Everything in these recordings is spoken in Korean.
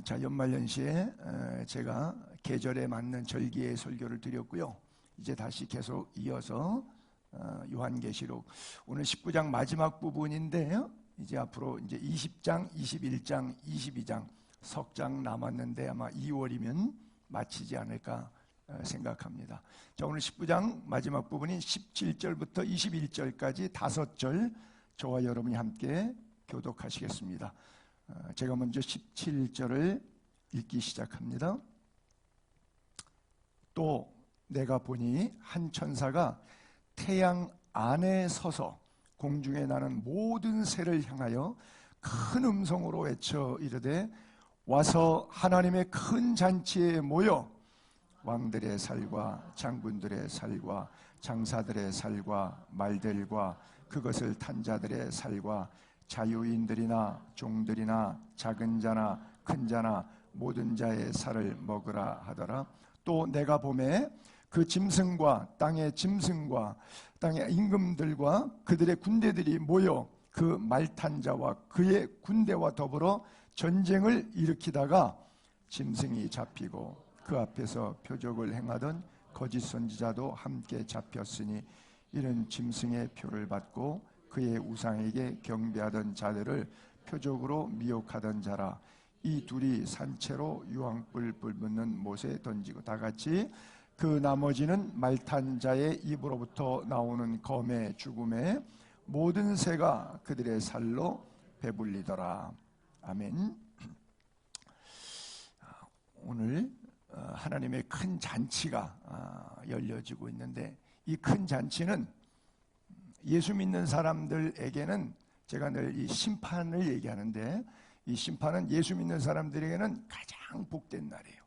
자, 연말연시에 제가 계절에 맞는 절기의 설교를 드렸고요. 이제 다시 계속 이어서 요한계시록 오늘 19장 마지막 부분인데요. 이제 앞으로 이제 20장, 21장, 22장 석 장 남았는데 아마 2월이면 마치지 않을까 생각합니다. 자, 오늘 19장 마지막 부분인 17절부터 21절까지 5절 저와 여러분이 함께 교독하시겠습니다. 제가 먼저 17절을 읽기 시작합니다. 또 내가 보니 한 천사가 태양 안에 서서 공중에 나는 모든 새를 향하여 큰 음성으로 외쳐 이르되 와서 하나님의 큰 잔치에 모여 왕들의 살과 장군들의 살과 장사들의 살과 말들과 그것을 탄 자들의 살과 자유인들이나 종들이나 작은 자나 큰 자나 모든 자의 살을 먹으라 하더라. 또 내가 보매 그 짐승과 땅의 짐승과 땅의 임금들과 그들의 군대들이 모여 그 말탄 자와 그의 군대와 더불어 전쟁을 일으키다가 짐승이 잡히고 그 앞에서 표적을 행하던 거짓 선지자도 함께 잡혔으니 이는 짐승의 표를 받고 그의 우상에게 경배하던 자들을 표적으로 미혹하던 자라. 이 둘이 산채로 유황불 불붙는 못에 던지고 다 같이 그 나머지는 말탄 자의 입으로부터 나오는 검의 죽음에 모든 새가 그들의 살로 배불리더라. 아멘. 오늘 하나님의 큰 잔치가 열려지고 있는데 이 큰 잔치는 예수 믿는 사람들에게는 제가 늘 이 심판을 얘기하는데 이 심판은 예수 믿는 사람들에게는 가장 복된 날이에요.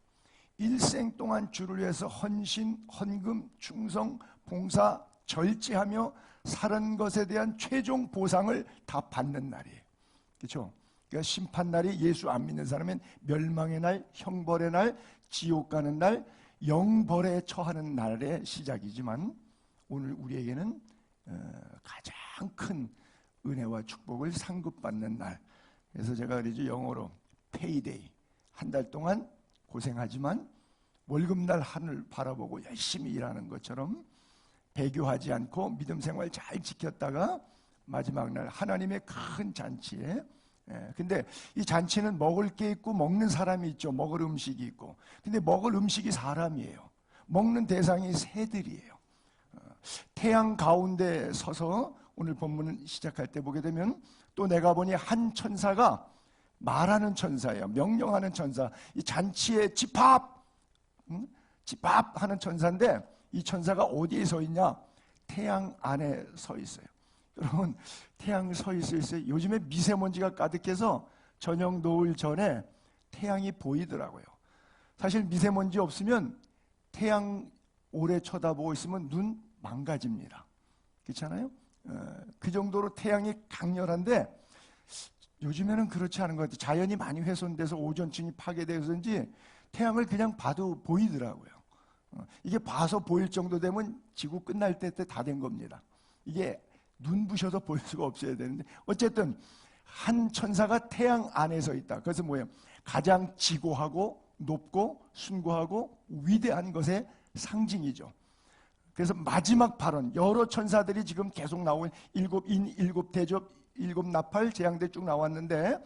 일생 동안 주를 위해서 헌신, 헌금, 충성, 봉사, 절제하며 사는 것에 대한 최종 보상을 다 받는 날이에요. 그렇죠? 그러니까 심판날이 예수 안 믿는 사람은 멸망의 날, 형벌의 날, 지옥 가는 날, 영벌에 처하는 날의 시작이지만 오늘 우리에게는 가장 큰 은혜와 축복을 상급받는 날. 그래서 제가 그러죠. 영어로 페이데이. 한 달 동안 고생하지만 월급날 하늘 바라보고 열심히 일하는 것처럼 배교하지 않고 믿음 생활 잘 지켰다가 마지막 날 하나님의 큰 잔치에 근데 이 잔치는 먹을 게 있고 먹는 사람이 있죠. 먹을 음식이 있고. 근데 먹을 음식이 사람이에요. 먹는 대상이 새들이에요. 태양 가운데 서서 오늘 본문을 시작할 때 보게 되면 또 내가 보니 한 천사가 말하는 천사예요. 명령하는 천사. 이 잔치에 집합! 집합하는 천사인데 이 천사가 어디에 서 있냐? 태양 안에 서 있어요. 여러분, 태양 서 있어요. 요즘에 미세먼지가 가득해서 저녁 노을 전에 태양이 보이더라고요. 사실 미세먼지 없으면 태양 오래 쳐다보고 있으면 눈 망가집니다. 그렇잖아요? 그 정도로 태양이 강렬한데 요즘에는 그렇지 않은 것 같아요. 자연이 많이 훼손돼서 오존층이 파괴돼서인지 태양을 그냥 봐도 보이더라고요. 이게 봐서 보일 정도 되면 지구 끝날 때 다 된 겁니다. 이게 눈부셔서 볼 수가 없어야 되는데 어쨌든 한 천사가 태양 안에 서 있다. 그래서 뭐예요? 가장 지고하고 높고 숭고하고 위대한 것의 상징이죠. 그래서 마지막 발언, 여러 천사들이 지금 계속 나오고 일곱 인, 일곱 대접, 일곱 나팔, 재앙대 쭉 나왔는데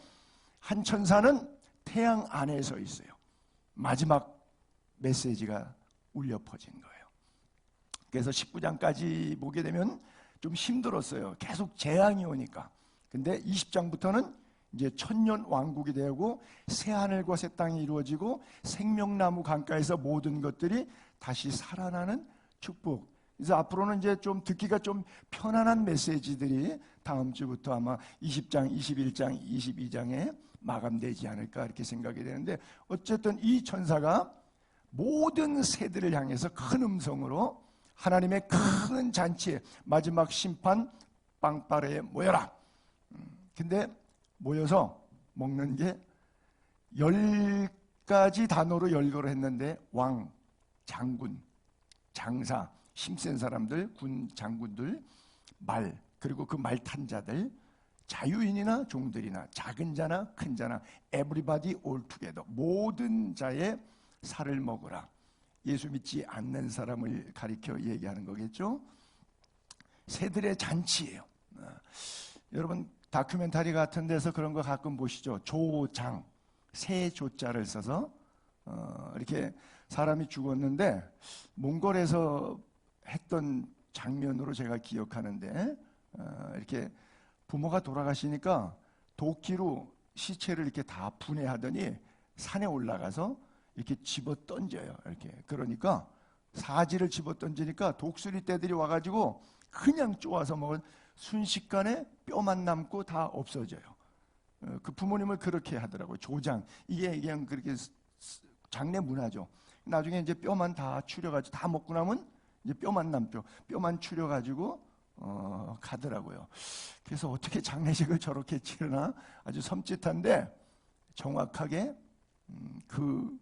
한 천사는 태양 안에 서 있어요. 마지막 메시지가 울려 퍼진 거예요. 그래서 19장까지 보게 되면 좀 힘들었어요. 계속 재앙이 오니까. 근데 20장부터는 이제 천년 왕국이 되고 새 하늘과 새 땅이 이루어지고 생명나무 강가에서 모든 것들이 다시 살아나는 축복. 그래서 앞으로는 이제 좀 듣기가 좀 편안한 메시지들이 다음 주부터 아마 20장, 21장, 22장에 마감되지 않을까 이렇게 생각이 되는데 어쨌든 이 천사가 모든 새들을 향해서 큰 음성으로 하나님의 큰 잔치에 마지막 심판 빵빠레에 모여라. 근데 모여서 먹는 게 10가지 단어로 열거를 했는데 왕, 장군, 장사, 힘센 사람들, 군 장군들, 말, 그리고 그 말 탄 자들, 자유인이나 종들이나 작은 자나 큰 자나 everybody all together 모든 자의 살을 먹으라. 예수 믿지 않는 사람을 가리켜 얘기하는 거겠죠. 새들의 잔치예요. 여러분 다큐멘터리 같은 데서 그런 거 가끔 보시죠. 조장, 새 조자를 써서 이렇게 사람이 죽었는데 몽골에서 했던 장면으로 제가 기억하는데 이렇게 부모가 돌아가시니까 도끼로 시체를 이렇게 다 분해하더니 산에 올라가서 이렇게 집어 던져요. 이렇게 그러니까 사지를 집어 던지니까 독수리 떼들이 와가지고 그냥 쪼아서 먹은 순식간에 뼈만 남고 다 없어져요. 그 부모님을 그렇게 하더라고요. 조장. 이게 그냥 그렇게 장례 문화죠. 나중에 이제 뼈만 다 추려가지고 다 먹고 나면 이제 뼈만 남죠. 뼈만 추려가지고 가더라고요. 그래서 어떻게 장례식을 저렇게 치르나 아주 섬찟한데 정확하게 그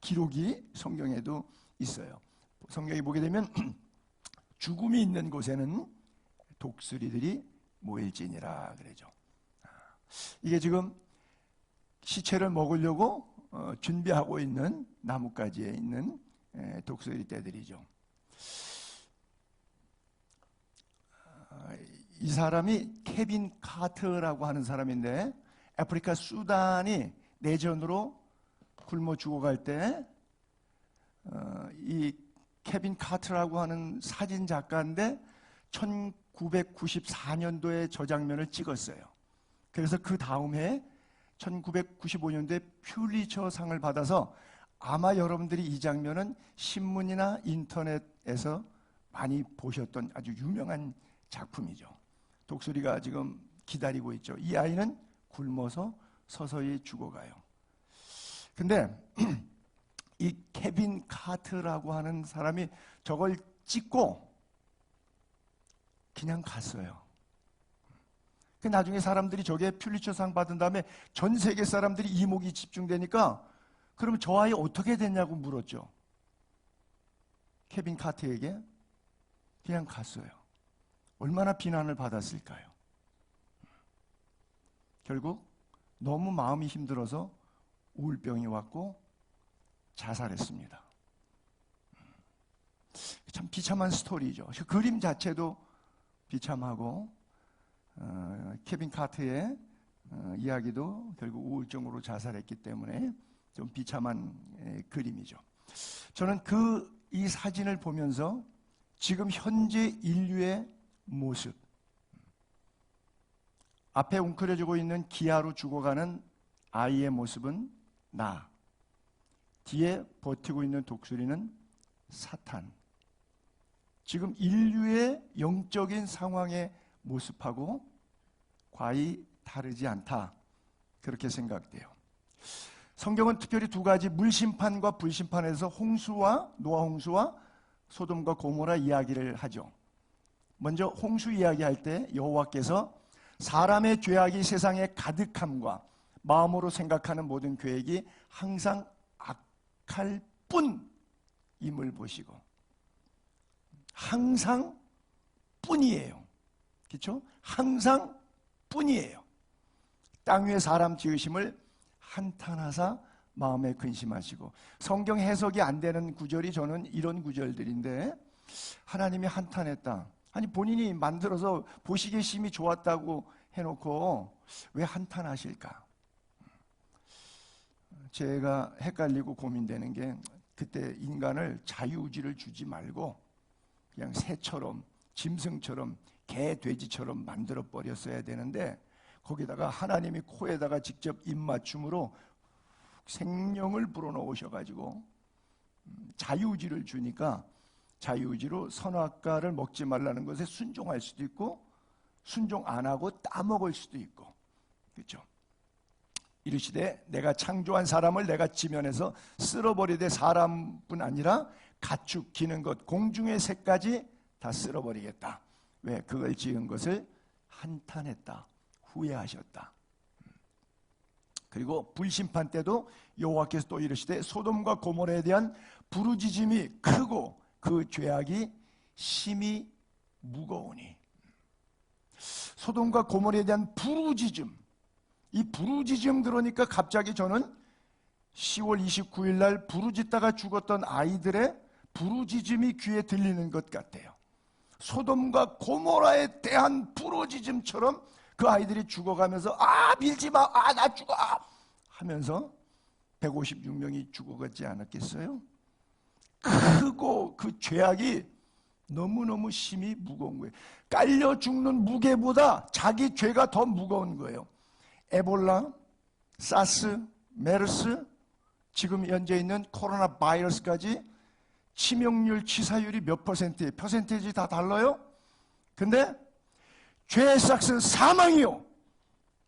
기록이 성경에도 있어요. 성경에 보게 되면 죽음이 있는 곳에는 독수리들이 모일지니라 그러죠. 이게 지금 시체를 먹으려고 준비하고 있는 나뭇가지에 있는 독수리 떼들이죠. 이 사람이 케빈 카터라고 하는 사람인데 아프리카 수단이 내전으로 굶어 죽어갈 때 이 케빈 카터라고 하는 사진 작가인데 1994년도에 저 장면을 찍었어요. 그래서 그 다음 해 1995년도에 퓰리처상을 받아서 아마 여러분들이 이 장면은 신문이나 인터넷에서 많이 보셨던 아주 유명한 작품이죠. 독수리가 지금 기다리고 있죠. 이 아이는 굶어서 서서히 죽어가요. 근데 이 케빈 카트라고 하는 사람이 저걸 찍고 그냥 갔어요. 나중에 사람들이 저게 퓰리처상 받은 다음에 전 세계 사람들이 이목이 집중되니까 그럼 저 아이 어떻게 됐냐고 물었죠. 케빈 카트에게 그냥 갔어요. 얼마나 비난을 받았을까요? 결국 너무 마음이 힘들어서 우울병이 왔고 자살했습니다. 참 비참한 스토리죠. 그림 자체도 비참하고 케빈 카트의 이야기도 결국 우울증으로 자살했기 때문에 좀 비참한 그림이죠. 저는 이 사진을 보면서 지금 현재 인류의 모습, 앞에 웅크려지고 있는 기아로 죽어가는 아이의 모습은 나, 뒤에 버티고 있는 독수리는 사탄. 지금 인류의 영적인 상황의 모습하고 과히 다르지 않다. 그렇게 생각돼요. 성경은 특별히 두 가지 물심판과 불심판에서 노아 홍수와 소돔과 고모라 이야기를 하죠. 먼저 홍수 이야기할 때 여호와께서 사람의 죄악이 세상에 가득함과 마음으로 생각하는 모든 계획이 항상 악할 뿐임을 보시고 항상 뿐이에요. 그렇죠? 항상 뿐이에요. 땅 위에 사람 지으심을 한탄하사 마음에 근심하시고 성경 해석이 안 되는 구절이 저는 이런 구절들인데 하나님이 한탄했다. 아니 본인이 만들어서 보시기에 심히 좋았다고 해놓고 왜 한탄하실까? 제가 헷갈리고 고민되는 게 그때 인간을 자유의지를 주지 말고 그냥 새처럼 짐승처럼 개, 돼지처럼 만들어 버렸어야 되는데 거기다가 하나님이 코에다가 직접 입맞춤으로 생명을 불어넣으셔가지고 자유의지를 주니까 자유의지로 선악과를 먹지 말라는 것에 순종할 수도 있고 순종 안 하고 따먹을 수도 있고 그렇죠? 이르시되 내가 창조한 사람을 내가 지면에서 쓸어버리되 사람뿐 아니라 가축, 기는 것, 공중의 새까지 다 쓸어버리겠다. 왜? 그걸 지은 것을 한탄했다. 후회하셨다. 그리고 불심판 때도 여호와께서 또 이르시되 소돔과 고모라에 대한 부르짖음이 크고 그 죄악이 심히 무거우니 소돔과 고모라에 대한 부르짖음, 이 부르짖음 들으니까 갑자기 저는 10월 29일 날 부르짖다가 죽었던 아이들의 부르짖음이 귀에 들리는 것 같아요. 소돔과 고모라에 대한 부르짖음처럼 그 아이들이 죽어가면서 밀지 마, 나 죽어 하면서 156명이 죽어가지 않았겠어요? 크고 그 죄악이 너무너무 심히 무거운 거예요. 깔려 죽는 무게보다 자기 죄가 더 무거운 거예요. 에볼라, 사스, 메르스, 지금 현재 있는 코로나 바이러스까지 치명률, 치사율이 몇 퍼센트예요? 퍼센테이지 다 달라요? 근데 죄의 싹은 사망이요.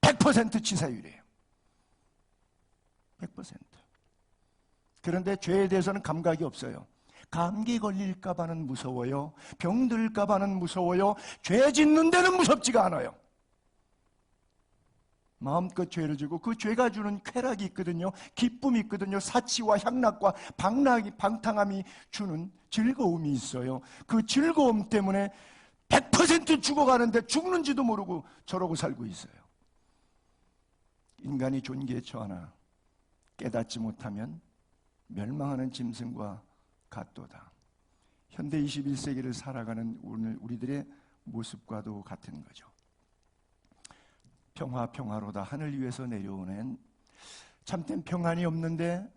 100% 치사율이에요. 100%. 그런데 죄에 대해서는 감각이 없어요. 감기 걸릴까봐는 무서워요. 병들까봐는 무서워요. 죄 짓는 데는 무섭지가 않아요. 마음껏 죄를 지고 그 죄가 주는 쾌락이 있거든요. 기쁨이 있거든요. 사치와 향락과 방탕함이 주는 즐거움이 있어요. 그 즐거움 때문에 100% 죽어가는데 죽는지도 모르고 저러고 살고 있어요. 인간이 존귀에 처하나 깨닫지 못하면 멸망하는 짐승과 같도다. 현대 21세기를 살아가는 오늘 우리들의 모습과도 같은 거죠. 평화로다 하늘 위에서 내려오는 참된 평안이 없는데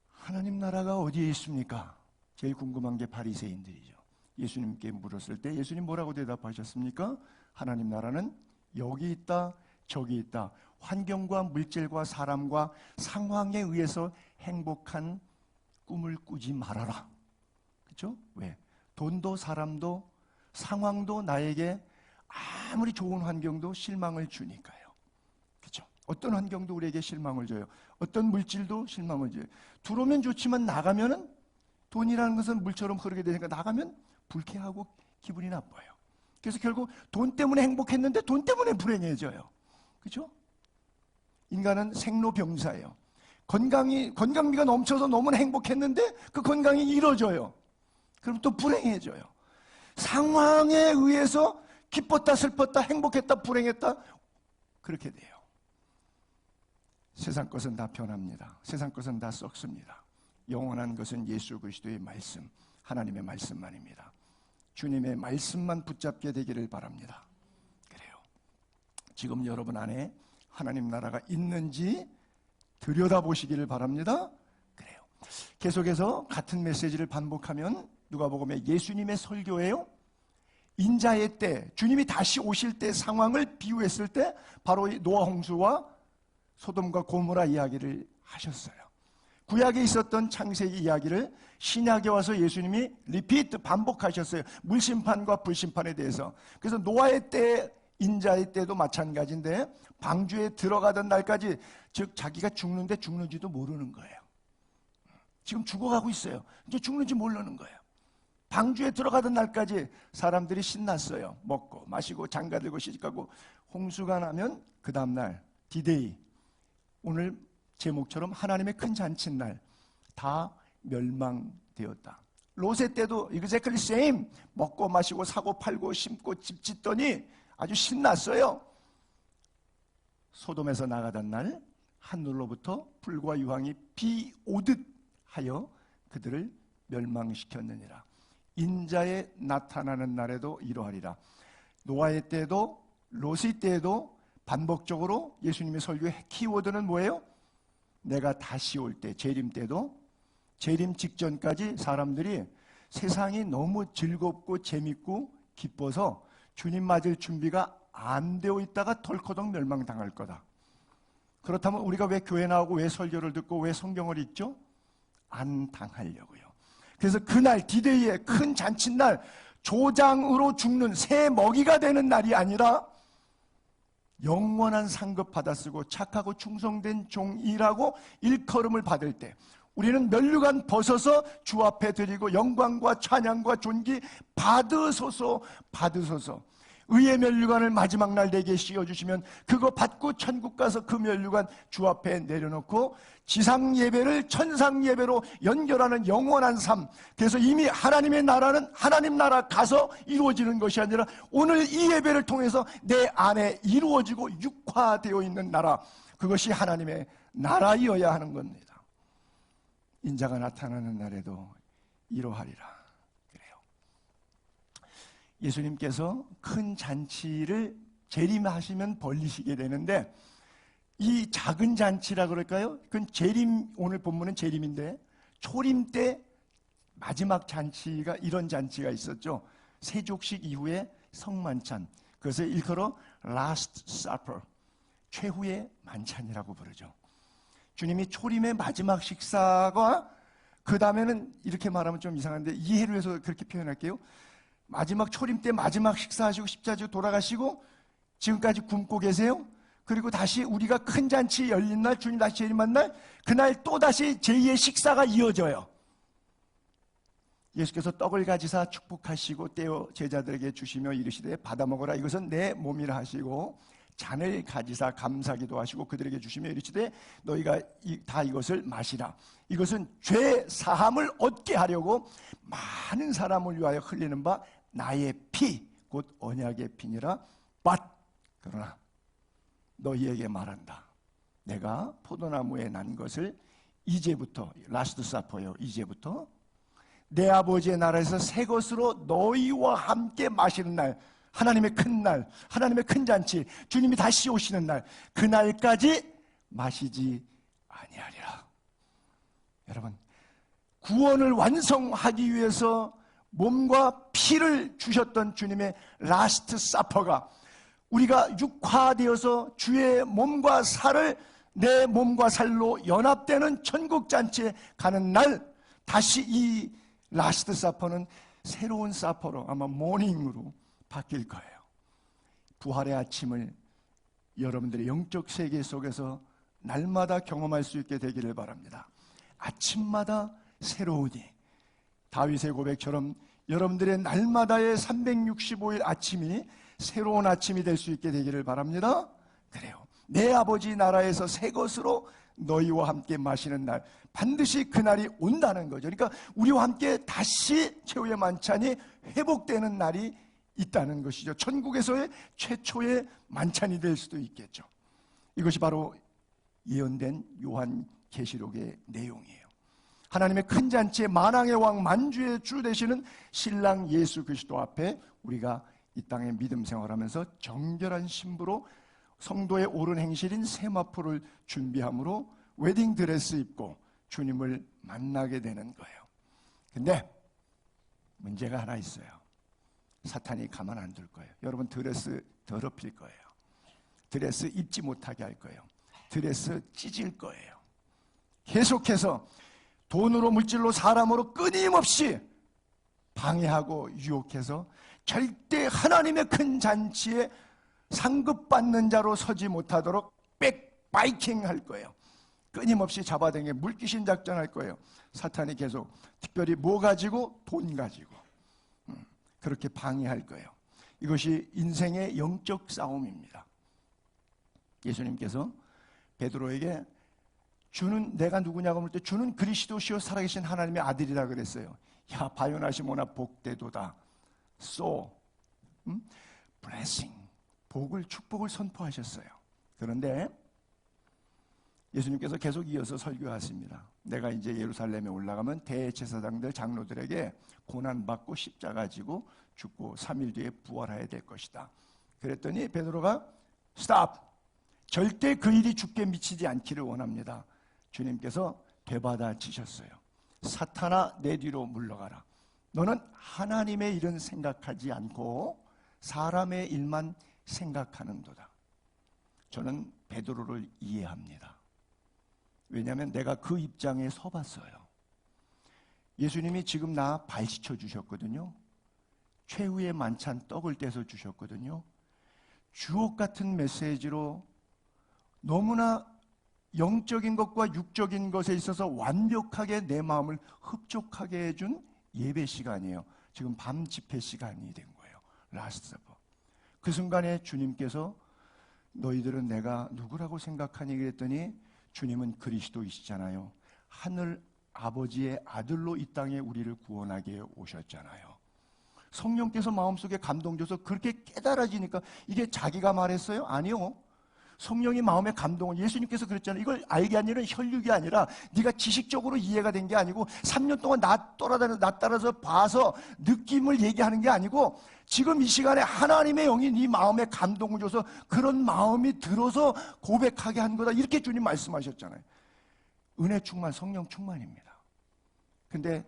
하나님 나라가 어디에 있습니까? 제일 궁금한 게 바리새인들이죠. 예수님께 물었을 때 예수님 뭐라고 대답하셨습니까? 하나님 나라는 여기 있다 저기 있다. 환경과 물질과 사람과 상황에 의해서 행복한 꿈을 꾸지 말아라. 그렇죠? 왜? 돈도 사람도 상황도 나에게 아무리 좋은 환경도 실망을 주니까요. 그렇죠? 어떤 환경도 우리에게 실망을 줘요. 어떤 물질도 실망을 줘요. 들어오면 좋지만 나가면은 돈이라는 것은 물처럼 흐르게 되니까 나가면 불쾌하고 기분이 나빠요. 그래서 결국 돈 때문에 행복했는데 돈 때문에 불행해져요. 그렇죠? 인간은 생로병사예요. 건강미가 넘쳐서 너무나 행복했는데 그 건강이 이뤄져요. 그럼 또 불행해져요. 상황에 의해서 기뻤다 슬펐다 행복했다 불행했다 그렇게 돼요. 세상 것은 다 변합니다. 세상 것은 다 썩습니다. 영원한 것은 예수 그리스도의 말씀, 하나님의 말씀만입니다. 주님의 말씀만 붙잡게 되기를 바랍니다. 그래요. 지금 여러분 안에 하나님 나라가 있는지 들여다보시기를 바랍니다. 그래요. 계속해서 같은 메시지를 반복하면 누가복음에 예수님의 설교예요. 인자의 때, 주님이 다시 오실 때 상황을 비유했을 때 바로 노아 홍수와 소돔과 고모라 이야기를 하셨어요. 구약에 있었던 창세기 이야기를 신약에 와서 예수님이 리피트 반복하셨어요. 물심판과 불심판에 대해서. 그래서 노아의 때, 인자의 때도 마찬가지인데 방주에 들어가던 날까지 즉 자기가 죽는데 죽는지도 모르는 거예요. 지금 죽어가고 있어요. 이제 죽는지 모르는 거예요. 방주에 들어가던 날까지 사람들이 신났어요. 먹고 마시고 장가들고 시집가고 홍수가 나면 그 다음날 디데이, 오늘 제목처럼 하나님의 큰 잔칫날, 다 멸망되었다. 롯의 때도 exactly same. 먹고 마시고 사고 팔고 심고 집 짓더니 아주 신났어요. 소돔에서 나가던 날 하늘로부터 불과 유황이 비 오듯 하여 그들을 멸망시켰느니라. 인자에 나타나는 날에도 이러하리라. 노아의 때도 롯의 때도 반복적으로 예수님의 설교의 키워드는 뭐예요? 내가 다시 올 때, 재림 때도 재림 직전까지 사람들이 세상이 너무 즐겁고 재밌고 기뻐서 주님 맞을 준비가 안 되어 있다가 덜커덕 멸망당할 거다. 그렇다면 우리가 왜 교회 나오고 왜 설교를 듣고 왜 성경을 읽죠? 안 당하려고요. 그래서 그날 디데이의 큰 잔칫날, 조장으로 죽는 새 먹이가 되는 날이 아니라 영원한 상급 받아쓰고 착하고 충성된 종이라고 일컬음을 받을 때 우리는 면류관 벗어서 주 앞에 드리고 영광과 찬양과 존귀 받으소서 받으소서. 의의 면류관을 마지막 날 내게 씌워주시면 그거 받고 천국 가서 그 면류관 주 앞에 내려놓고 지상 예배를 천상 예배로 연결하는 영원한 삶. 그래서 이미 하나님의 나라는 하나님 나라 가서 이루어지는 것이 아니라 오늘 이 예배를 통해서 내 안에 이루어지고 육화되어 있는 나라, 그것이 하나님의 나라이어야 하는 겁니다. 인자가 나타나는 날에도 이러하리라. 예수님께서 큰 잔치를 재림하시면 벌리시게 되는데, 이 작은 잔치라 그럴까요? 그건 재림, 오늘 본문은 재림인데 초림 때 마지막 잔치가 이런 잔치가 있었죠. 세족식 이후에 성만찬, 그것을 일컬어 Last Supper, 최후의 만찬이라고 부르죠. 주님이 초림의 마지막 식사가, 그 다음에는 이렇게 말하면 좀 이상한데 이해를 위해서 그렇게 표현할게요. 마지막 초림 때 마지막 식사하시고 십자지고 돌아가시고 지금까지 굶고 계세요. 그리고 다시 우리가 큰 잔치 열린 날, 주님 다시 재림한 날, 그날 또다시 제2의 식사가 이어져요. 예수께서 떡을 가지사 축복하시고 떼어 제자들에게 주시며 이르시되 받아 먹어라, 이것은 내 몸이라 하시고 잔을 가지사 감사기도 하시고 그들에게 주시며 이르시되 너희가 다 이것을 마시라, 이것은 죄 사함을 얻게 하려고 많은 사람을 위하여 흘리는 바 나의 피, 곧 언약의 피니라. but 그러나 너희에게 말한다, 내가 포도나무에 난 것을 이제부터, 라스트 사퍼요, 이제부터 내 아버지의 나라에서 새 것으로 너희와 함께 마시는 날, 하나님의 큰 날, 하나님의 큰 잔치, 주님이 다시 오시는 날, 그날까지 마시지 아니하리라. 여러분, 구원을 완성하기 위해서 몸과 피를 주셨던 주님의 라스트 사퍼가 우리가 육화되어서 주의 몸과 살을 내 몸과 살로 연합되는 천국잔치에 가는 날, 다시 이 라스트 사퍼는 새로운 사퍼로, 아마 모닝으로 바뀔 거예요. 부활의 아침을 여러분들의 영적 세계 속에서 날마다 경험할 수 있게 되기를 바랍니다. 아침마다 새로우니, 다윗의 고백처럼 여러분들의 날마다의 365일 아침이 새로운 아침이 될 수 있게 되기를 바랍니다. 그래요. 내 아버지 나라에서 새 것으로 너희와 함께 마시는 날, 반드시 그날이 온다는 거죠. 그러니까 우리와 함께 다시 최후의 만찬이 회복되는 날이 있다는 것이죠. 천국에서의 최초의 만찬이 될 수도 있겠죠. 이것이 바로 예언된 요한계시록의 내용이에요. 하나님의 큰 잔치의 만왕의 왕, 만주의 주 되시는 신랑 예수 그리스도 앞에 우리가 이 땅에 믿음 생활하면서 정결한 신부로 성도의 옳은 행실인 세마포를 준비함으로 웨딩드레스 입고 주님을 만나게 되는 거예요. 근데 문제가 하나 있어요. 사탄이 가만 안 둘 거예요. 여러분, 드레스 더럽힐 거예요. 드레스 입지 못하게 할 거예요. 드레스 찢을 거예요. 계속해서 돈으로, 물질로, 사람으로 끊임없이 방해하고 유혹해서 절대 하나님의 큰 잔치에 상급받는 자로 서지 못하도록 백바이킹 할 거예요. 끊임없이 잡아당겨 물귀신 작전할 거예요. 사탄이 계속, 특별히 뭐 가지고? 돈 가지고 그렇게 방해할 거예요. 이것이 인생의 영적 싸움입니다. 예수님께서 베드로에게 주는 내가 누구냐고 물을 때 주는 그리스도시요 살아계신 하나님의 아들이라 그랬어요. 야, 바요나시모나 복되도다. blessing, 복을, 축복을 선포하셨어요. 그런데 예수님께서 계속 이어서 설교하십니다. 내가 이제 예루살렘에 올라가면 대제사장들, 장로들에게 고난받고 십자가 지고 죽고 3일 뒤에 부활해야 될 것이다. 그랬더니 베드로가 스탑! 절대 그 일이 주께 미치지 않기를 원합니다. 주님께서 되받아치셨어요. 사탄아, 내 뒤로 물러가라. 너는 하나님의 일은 생각하지 않고 사람의 일만 생각하는도다. 저는 베드로를 이해합니다. 왜냐하면 내가 그 입장에 서봤어요. 예수님이 지금 나 발시켜 주셨거든요. 최후의 만찬 떡을 떼서 주셨거든요. 주옥 같은 메시지로 너무나 영적인 것과 육적인 것에 있어서 완벽하게 내 마음을 흡족하게 해준 예배 시간이에요. 지금 밤 집회 시간이 된 거예요. 라스트 서버. 그 순간에 주님께서 너희들은 내가 누구라고 생각하니 그랬더니 주님은 그리스도이시잖아요. 하늘 아버지의 아들로 이 땅에 우리를 구원하게 오셨잖아요. 성령께서 마음속에 감동 줘서 그렇게 깨달아지니까 이게 자기가 말했어요? 아니요. 성령이 마음에 감동을, 예수님께서 그랬잖아요. 이걸 알게 한 일은 혈육이 아니라 네가 지식적으로 이해가 된 게 아니고 3년 동안 나 따라서 봐서 느낌을 얘기하는 게 아니고 지금 이 시간에 하나님의 영이 네 마음에 감동을 줘서 그런 마음이 들어서 고백하게 한 거다. 이렇게 주님 말씀하셨잖아요. 은혜 충만, 성령 충만입니다. 근데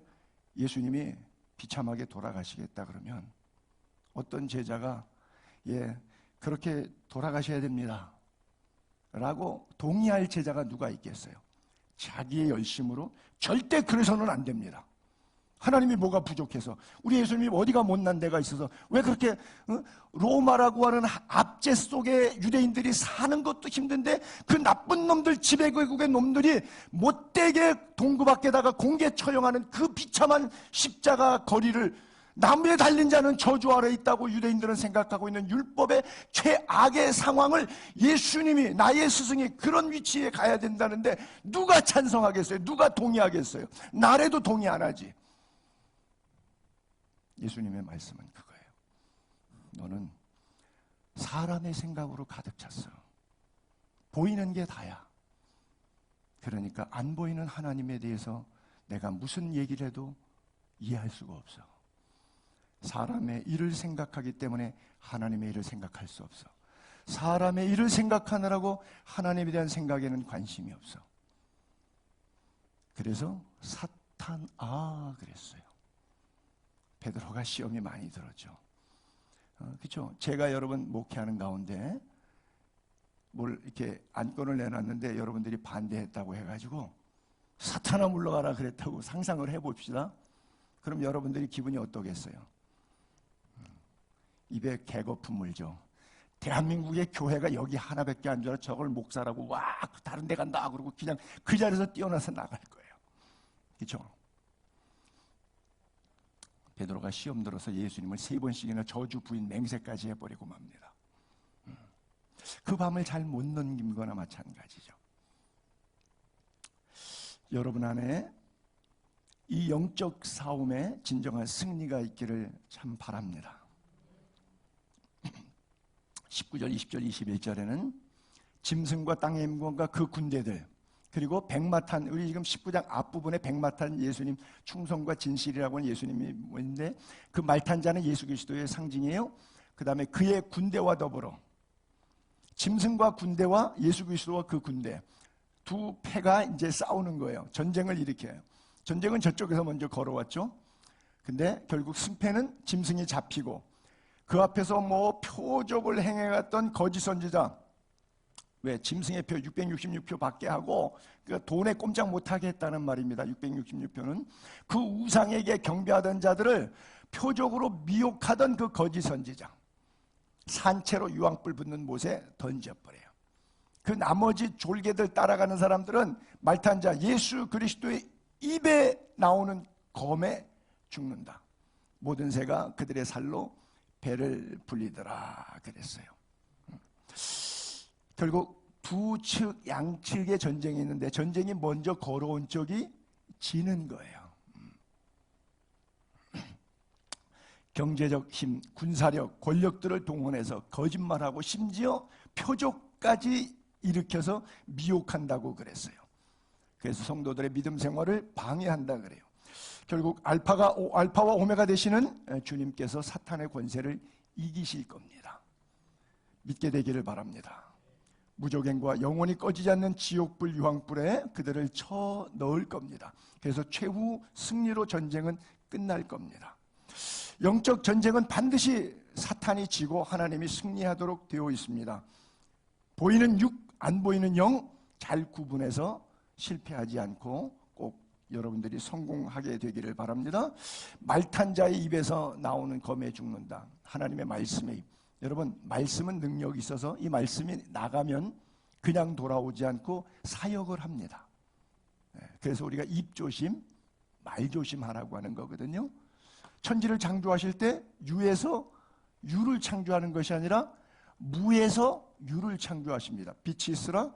예수님이 비참하게 돌아가시겠다 그러면 어떤 제자가 그렇게 돌아가셔야 됩니다 라고 동의할 제자가 누가 있겠어요? 자기의 열심으로 절대 그래서는 안 됩니다. 하나님이 뭐가 부족해서, 우리 예수님이 어디가 못난 데가 있어서, 왜 그렇게 로마라고 하는 압제 속에 유대인들이 사는 것도 힘든데 그 나쁜 놈들, 지배국의 놈들이 못되게 동구 밖에다가 공개 처형하는 그 비참한 십자가 거리를, 나무에 달린 자는 저주 아래 있다고 유대인들은 생각하고 있는 율법의 최악의 상황을 예수님이, 나의 스승이 그런 위치에 가야 된다는데 누가 찬성하겠어요? 누가 동의하겠어요? 나래도 동의 안 하지. 예수님의 말씀은 그거예요. 너는 사람의 생각으로 가득 찼어. 보이는 게 다야. 그러니까 안 보이는 하나님에 대해서 내가 무슨 얘기를 해도 이해할 수가 없어. 사람의 일을 생각하기 때문에 하나님의 일을 생각할 수 없어. 사람의 일을 생각하느라고 하나님에 대한 생각에는 관심이 없어. 그래서 그랬어요. 베드로가 시험이 많이 들었죠. 그렇죠? 제가 여러분 목회하는 가운데 뭘 이렇게 안건을 내놨는데 여러분들이 반대했다고 해가지고 사탄아 물러가라 그랬다고 상상을 해봅시다. 그럼 여러분들이 기분이 어떠겠어요? 입에 개거품 물죠. 대한민국의 교회가 여기 하나밖에 안 줄 알아 저걸 목사라고 와 다른 데 간다 그러고 그냥 그 자리에서 뛰어나서 나갈 거예요. 그렇죠? 베드로가 시험 들어서 예수님을 3번씩이나 저주 부인 맹세까지 해버리고 맙니다. 그 밤을 잘 못 넘긴 거나 마찬가지죠. 여러분 안에 이 영적 싸움에 진정한 승리가 있기를 참 바랍니다. 19절, 20절, 21절에는 짐승과 땅의 임금과 그 군대들, 그리고 백마탄, 우리 지금 19장 앞부분에 백마탄 예수님 충성과 진실이라고 하는 예수님이 있는데 그 말탄 자는 예수 그리스도의 상징이에요. 그 다음에 그의 군대와 더불어 짐승과 군대와 예수 그리스도와 그 군대 두 패가 이제 싸우는 거예요. 전쟁을 일으켜요. 전쟁은 저쪽에서 먼저 걸어왔죠. 근데 결국 승패는 짐승이 잡히고 그 앞에서 뭐 표적을 행해갔던 거짓 선지자, 왜 짐승의 표 666표 받게 하고 그 돈에 꼼짝 못하게 했다는 말입니다. 666표는 그 우상에게 경배하던 자들을 표적으로 미혹하던 그 거짓 선지자, 산채로 유황불 붙는 못에 던져버려요. 그 나머지 졸개들 따라가는 사람들은 말탄자 예수 그리스도의 입에 나오는 검에 죽는다. 모든 새가 그들의 살로 배를 불리더라 그랬어요. 결국 두 측 양측의 전쟁이 있는데 전쟁이 먼저 걸어온 쪽이 지는 거예요. 경제적 힘, 군사력, 권력들을 동원해서 거짓말하고 심지어 표적까지 일으켜서 미혹한다고 그랬어요. 그래서 성도들의 믿음 생활을 방해한다 그래요. 결국 알파와 오메가 되시는 주님께서 사탄의 권세를 이기실 겁니다. 믿게 되기를 바랍니다. 무조갱과 영원히 꺼지지 않는 지옥불 유황불에 그들을 쳐 넣을 겁니다. 그래서 최후 승리로 전쟁은 끝날 겁니다. 영적 전쟁은 반드시 사탄이 지고 하나님이 승리하도록 되어 있습니다. 보이는 육, 안 보이는 영 잘 구분해서 실패하지 않고 꼭 여러분들이 성공하게 되기를 바랍니다. 말탄 자의 입에서 나오는 검에 죽는다. 하나님의 말씀에 입. 여러분, 말씀은 능력이 있어서 이 말씀이 나가면 그냥 돌아오지 않고 사역을 합니다. 그래서 우리가 입조심, 말조심하라고 하는 거거든요. 천지를 창조하실 때 유에서 유를 창조하는 것이 아니라 무에서 유를 창조하십니다. 빛이 있으라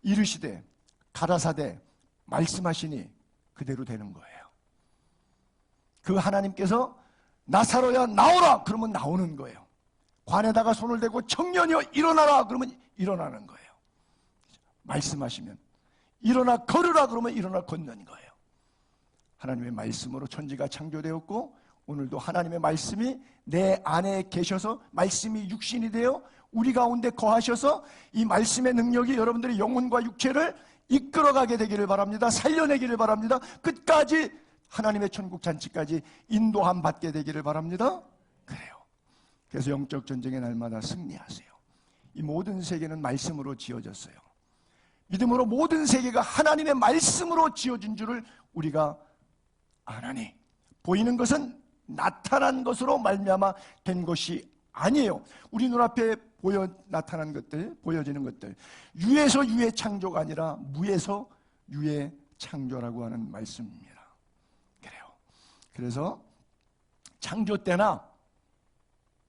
이르시되 가라사대 말씀하시니 그대로 되는 거예요. 그 하나님께서 나사로야 나오라 그러면 나오는 거예요. 관에다가 손을 대고 청년이여 일어나라 그러면 일어나는 거예요. 말씀하시면 일어나 걸으라 그러면 일어나 걷는 거예요. 하나님의 말씀으로 천지가 창조되었고 오늘도 하나님의 말씀이 내 안에 계셔서 말씀이 육신이 되어 우리 가운데 거하셔서 이 말씀의 능력이 여러분들의 영혼과 육체를 이끌어가게 되기를 바랍니다. 살려내기를 바랍니다. 끝까지 하나님의 천국 잔치까지 인도함 받게 되기를 바랍니다. 그래요. 그래서 영적 전쟁의 날마다 승리하세요. 이 모든 세계는 말씀으로 지어졌어요. 믿음으로 모든 세계가 하나님의 말씀으로 지어진 줄을 우리가 아나니 보이는 것은 나타난 것으로 말미암아 된 것이 아니에요. 우리 눈앞에 나타난 것들, 보여지는 것들, 유에서 유의 창조가 아니라 무에서 유의 창조라고 하는 말씀입니다. 그래요. 그래서 창조 때나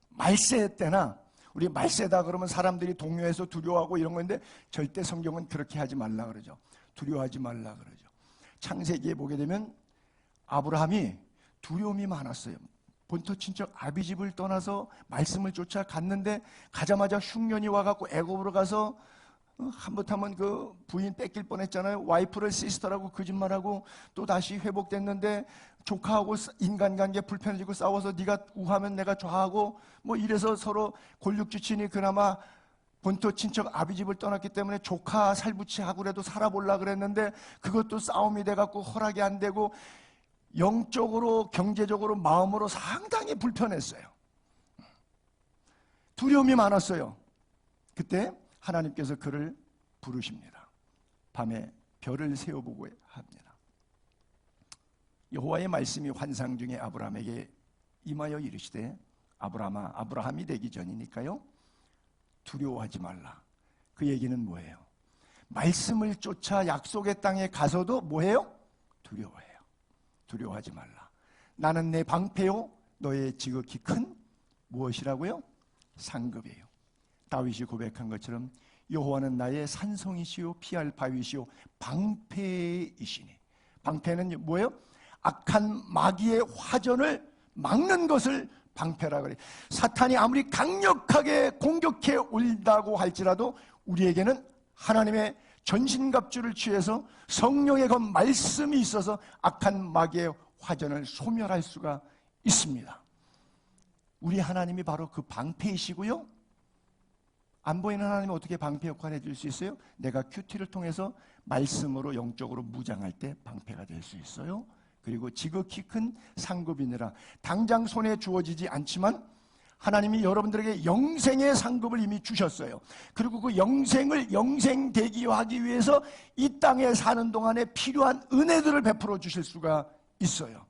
말세 때나 우리 말세다 그러면 사람들이 동요해서 두려워하고 이런 건데 절대 성경은 그렇게 하지 말라 그러죠. 두려워하지 말라 그러죠. 창세기에 보게 되면 아브라함이 두려움이 많았어요. 본토 친척 아비집을 떠나서 말씀을 쫓아 갔는데 가자마자 흉년이 와갖고 애굽으로 가서 한번하면 그 부인 뺏길 뻔했잖아요. 와이프를 시스터라고 거짓말하고 또 다시 회복됐는데 조카하고 인간관계 불편해지고 싸워서 네가 우하면 내가 좌하고 뭐 이래서 서로 골육지친이 그나마 본토 친척 아비집을 떠났기 때문에 조카 살부치하고 그래도 살아보려 그랬는데 그것도 싸움이 돼갖고 허락이 안 되고 영적으로 경제적으로 마음으로 상당히 불편했어요. 두려움이 많았어요. 그때 하나님께서 그를 부르십니다. 밤에 별을 세어보고 합니다. 여호와의 말씀이 환상 중에 아브라함에게 임하여 이르시되 아브라함아, 아브라함이 되기 전이니까요 두려워하지 말라. 그 얘기는 뭐예요? 말씀을 쫓아 약속의 땅에 가서도 뭐예요? 두려워해요. 두려워하지 말라. 나는 내 방패요 너의 지극히 큰 무엇이라고요? 상급이에요. 다윗이 고백한 것처럼 여호와는 나의 산성이시요 피할 바위시요 방패이시니. 방패는 뭐예요? 악한 마귀의 화전을 막는 것을 방패라 그래요. 사탄이 아무리 강력하게 공격해 올다고 할지라도 우리에게는 하나님의 전신갑주를 취해서 성령의 그 말씀이 있어서 악한 마귀의 화전을 소멸할 수가 있습니다. 우리 하나님이 바로 그 방패이시고요. 안 보이는 하나님은 어떻게 방패 역할을 해줄 수 있어요? 내가 큐티를 통해서 말씀으로 영적으로 무장할 때 방패가 될 수 있어요. 그리고 지극히 큰 상급이니라. 당장 손에 주어지지 않지만 하나님이 여러분들에게 영생의 상급을 이미 주셨어요. 그리고 그 영생을 영생되기하기 위해서 이 땅에 사는 동안에 필요한 은혜들을 베풀어 주실 수가 있어요.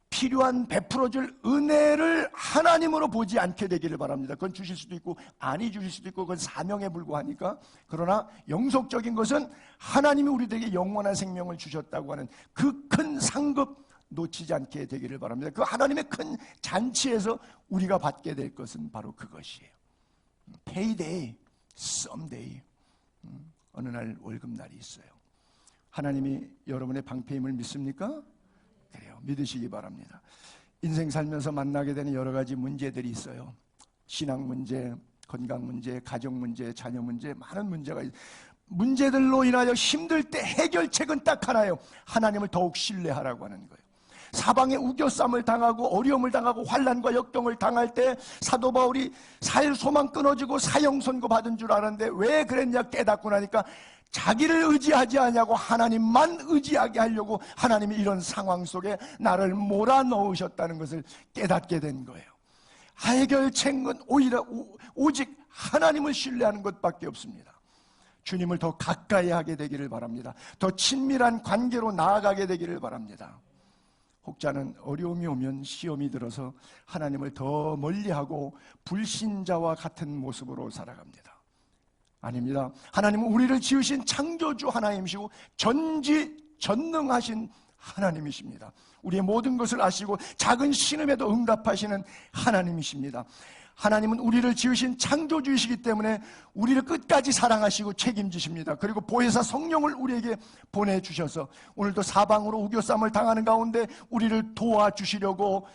필요한 베풀어줄 은혜를 하나님으로 보지 않게 되기를 바랍니다. 그건 주실 수도 있고 아니 주실 수도 있고 그건 사명에 불과하니까. 그러나 영속적인 것은 하나님이 우리들에게 영원한 생명을 주셨다고 하는 그 큰 상급 놓치지 않게 되기를 바랍니다. 그 하나님의 큰 잔치에서 우리가 받게 될 것은 바로 그것이에요. 페이데이, 썸데이, 어느 날 월급날이 있어요. 하나님이 여러분의 방패임을 믿습니까? 그래요. 믿으시기 바랍니다. 인생 살면서 만나게 되는 여러 가지 문제들이 있어요. 신앙 문제, 건강 문제, 가정 문제, 자녀 문제, 많은 문제가 있어요. 문제들로 인하여 힘들 때 해결책은 딱 하나예요. 하나님을 더욱 신뢰하라고 하는 거예요. 사방에 우겨쌈을 당하고 어려움을 당하고 환난과 역경을 당할 때 사도 바울이 살 소망 끊어지고 사형 선고 받은 줄 알았는데 왜 그랬냐 깨닫고 나니까 자기를 의지하지 않냐고 하나님만 의지하게 하려고 하나님이 이런 상황 속에 나를 몰아넣으셨다는 것을 깨닫게 된 거예요. 해결책은 오직 하나님을 신뢰하는 것밖에 없습니다. 주님을 더 가까이 하게 되기를 바랍니다. 더 친밀한 관계로 나아가게 되기를 바랍니다. 혹자는 어려움이 오면 시험이 들어서 하나님을 더 멀리하고 불신자와 같은 모습으로 살아갑니다. 아닙니다. 하나님은 우리를 지으신 창조주 하나님이시고 전지전능하신 하나님이십니다. 우리의 모든 것을 아시고 작은 신음에도 응답하시는 하나님이십니다. 하나님은 우리를 지으신 창조주이시기 때문에 우리를 끝까지 사랑하시고 책임지십니다. 그리고 보혜사 성령을 우리에게 보내주셔서 오늘도 사방으로 우겨쌈을 당하는 가운데 우리를 도와주시려고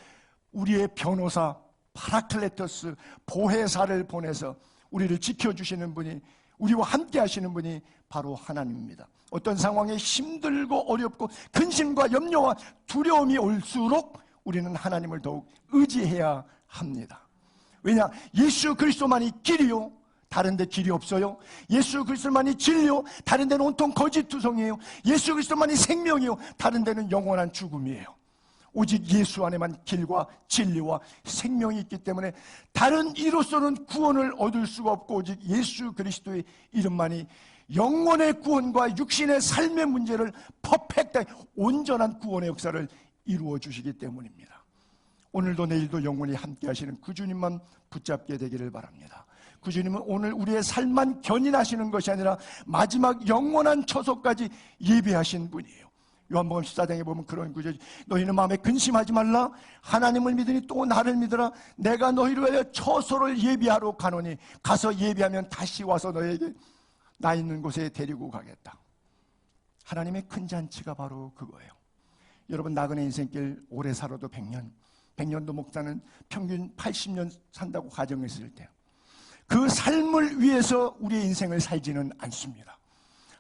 우리의 변호사 파라클레토스 보혜사를 보내서 우리를 지켜주시는 분이, 우리와 함께 하시는 분이 바로 하나님입니다. 어떤 상황에 힘들고 어렵고 근심과 염려와 두려움이 올수록 우리는 하나님을 더욱 의지해야 합니다. 왜냐? 예수 그리스도만이 길이요, 다른 데 길이 없어요. 예수 그리스도만이 진리요, 다른 데는 온통 거짓투성이에요. 예수 그리스도만이 생명이요, 다른 데는 영원한 죽음이에요. 오직 예수 안에만 길과 진리와 생명이 있기 때문에 다른 이로서는 구원을 얻을 수가 없고, 오직 예수 그리스도의 이름만이 영원의 구원과 육신의 삶의 문제를 퍼펙트하게 온전한 구원의 역사를 이루어 주시기 때문입니다. 오늘도 내일도 영원히 함께 하시는 그 주님만 붙잡게 되기를 바랍니다. 그 주님은 오늘 우리의 삶만 견인하시는 것이 아니라 마지막 영원한 처소까지 예비하신 분이에요. 요한복음 14장에 보면 그런 구절이, 너희는 마음에 근심하지 말라. 하나님을 믿으니 또 나를 믿으라. 내가 너희를 위하여 처소를 예비하러 가노니 가서 예비하면 다시 와서 너에게 나 있는 곳에 데리고 가겠다. 하나님의 큰 잔치가 바로 그거예요. 여러분, 나그네 인생길 오래 살아도 100년, 100년도 목사는 평균 80년 산다고 가정했을 때 그 삶을 위해서 우리의 인생을 살지는 않습니다.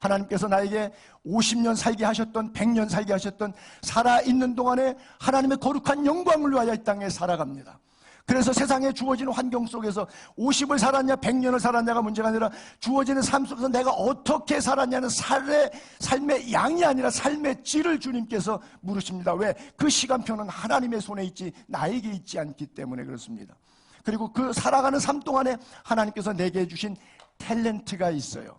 하나님께서 나에게 50년 살게 하셨던, 100년 살게 하셨던, 살아있는 동안에 하나님의 거룩한 영광을 위하여 이 땅에 살아갑니다. 그래서 세상에 주어지는 환경 속에서 50을 살았냐 100년을 살았냐가 문제가 아니라 주어지는 삶 속에서 내가 어떻게 살았냐는 삶의 양이 아니라 삶의 질을 주님께서 물으십니다. 왜? 그 시간표는 하나님의 손에 있지 나에게 있지 않기 때문에 그렇습니다. 그리고 그 살아가는 삶 동안에 하나님께서 내게 주신 탤런트가 있어요.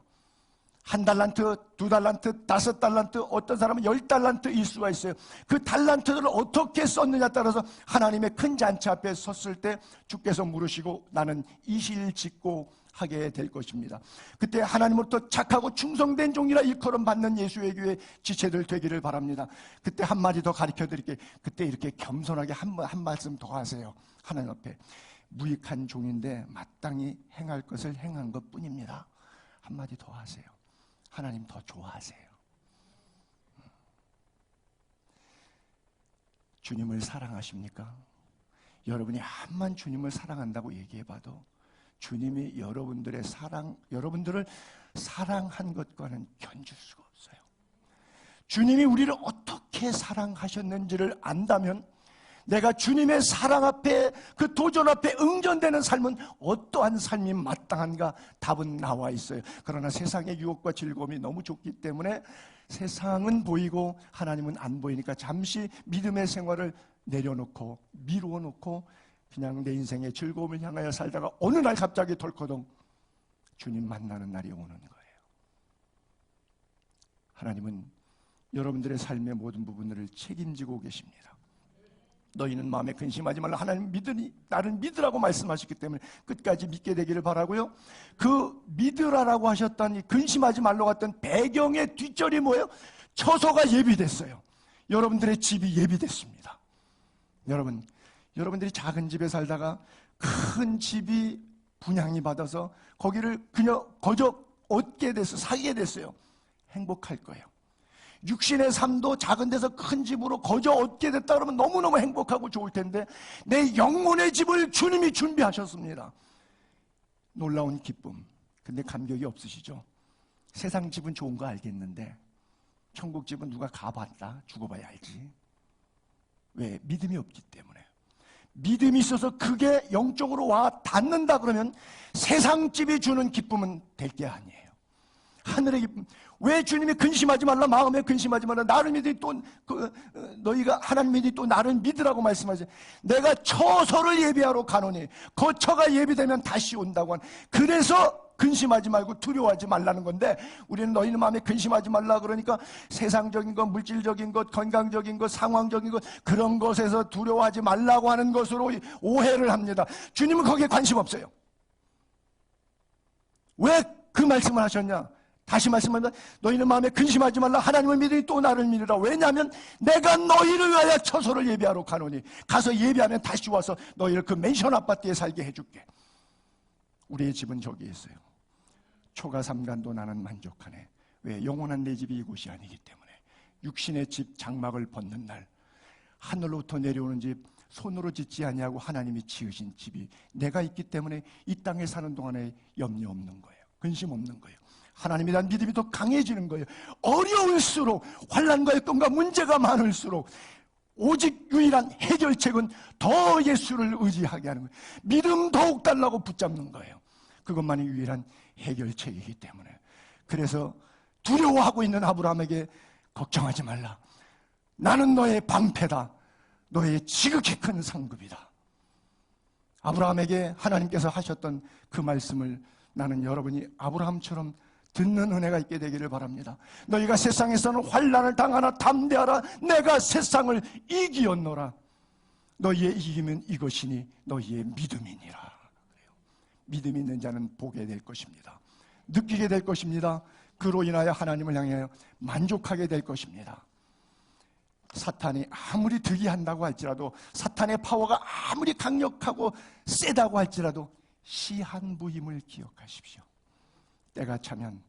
1달란트, 2달란트, 5달란트, 어떤 사람은 10달란트일 수가 있어요. 그 달란트를 어떻게 썼느냐에 따라서 하나님의 큰 잔치 앞에 섰을 때 주께서 물으시고 나는 이실직고 하게 될 것입니다. 그때 하나님으로부터 착하고 충성된 종이라 일컬음 받는 예수의 교회 지체들 되기를 바랍니다. 그때 한마디 더 가르쳐 드릴게요. 그때 이렇게 겸손하게 한 말씀 더 하세요. 하나님 앞에 무익한 종인데 마땅히 행할 것을 행한 것 뿐입니다. 한마디 더 하세요. 하나님 더 좋아하세요. 주님을 사랑하십니까? 여러분이 한만 주님을 사랑한다고 얘기해봐도 주님이 여러분들을 사랑한 것과는 견줄 수가 없어요. 주님이 우리를 어떻게 사랑하셨는지를 안다면 내가 주님의 사랑 앞에, 그 도전 앞에 응전되는 삶은 어떠한 삶이 마땅한가? 답은 나와 있어요. 그러나 세상의 유혹과 즐거움이 너무 좋기 때문에 세상은 보이고 하나님은 안 보이니까 잠시 믿음의 생활을 내려놓고 미루어 놓고 그냥 내 인생의 즐거움을 향하여 살다가 어느 날 갑자기 덜커덩 주님 만나는 날이 오는 거예요. 하나님은 여러분들의 삶의 모든 부분들을 책임지고 계십니다. 너희는 마음에 근심하지 말라. 하나님 믿으니 나를 믿으라고 말씀하셨기 때문에 끝까지 믿게 되기를 바라고요. 그 믿으라라고 하셨던 이 근심하지 말라고 했던 배경의 뒷절이 뭐예요? 처소가 예비됐어요. 여러분들의 집이 예비됐습니다. 여러분들이 작은 집에 살다가 큰 집이 분양이 받아서 거기를 그냥 거저 얻게 됐어요. 사게 됐어요. 행복할 거예요. 육신의 삶도 작은 데서 큰 집으로 거저 얻게 됐다 그러면 너무너무 행복하고 좋을 텐데 내 영혼의 집을 주님이 준비하셨습니다. 놀라운 기쁨. 근데 감격이 없으시죠? 세상 집은 좋은 거 알겠는데 천국 집은 누가 가봤다? 죽어봐야 알지. 왜? 믿음이 없기 때문에. 믿음이 있어서 그게 영적으로 와 닿는다 그러면 세상 집이 주는 기쁨은 될 게 아니에요. 하늘의 기쁨. 왜 주님이 근심하지 말라, 마음에 근심하지 말라, 나를 믿으니 또 너희가 하나님 믿으니 또 나를 믿으라고 말씀하세요. 내가 처소를 예비하러 가노니 거처가 예비되면 다시 온다고 하는. 그래서 근심하지 말고 두려워하지 말라는 건데 우리는 너희는 마음에 근심하지 말라 그러니까 세상적인 것, 물질적인 것, 건강적인 것, 상황적인 것 그런 것에서 두려워하지 말라고 하는 것으로 오해를 합니다. 주님은 거기에 관심 없어요. 왜 그 말씀을 하셨냐? 다시 말씀합니다. 너희는 마음에 근심하지 말라. 하나님을 믿으니 또 나를 믿으라. 왜냐하면 내가 너희를 위하여 처소를 예비하러 가노니, 가서 예비하면 다시 와서 너희를 그 맨션 아파트에 살게 해줄게. 우리의 집은 저기에 있어요. 초가 삼간도 나는 만족하네. 왜? 영원한 내 집이 이곳이 아니기 때문에. 육신의 집 장막을 벗는 날, 하늘로부터 내려오는 집, 손으로 짓지 아니하고 하나님이 지으신 집이 내가 있기 때문에 이 땅에 사는 동안에 염려 없는 거예요. 근심 없는 거예요. 하나님에 대한 믿음이 더 강해지는 거예요. 어려울수록, 환난과 여건과 문제가 많을수록 오직 유일한 해결책은 더 예수를 의지하게 하는 거예요. 믿음 더욱 달라고 붙잡는 거예요. 그것만이 유일한 해결책이기 때문에. 그래서 두려워하고 있는 아브라함에게 걱정하지 말라. 나는 너의 방패다. 너의 지극히 큰 상급이다. 아브라함에게 하나님께서 하셨던 그 말씀을 나는 여러분이 아브라함처럼 듣는 은혜가 있게 되기를 바랍니다. 너희가 세상에서는 환난을 당하나 담대하라. 내가 세상을 이기었노라. 너희의 이기면 이것이니 너희의 믿음이니라. 믿음 있는 자는 보게 될 것입니다. 느끼게 될 것입니다. 그로 인하여 하나님을 향해 만족하게 될 것입니다. 사탄이 아무리 득이한다고 할지라도, 사탄의 파워가 아무리 강력하고 세다고 할지라도 시한부임을 기억하십시오. 때가 차면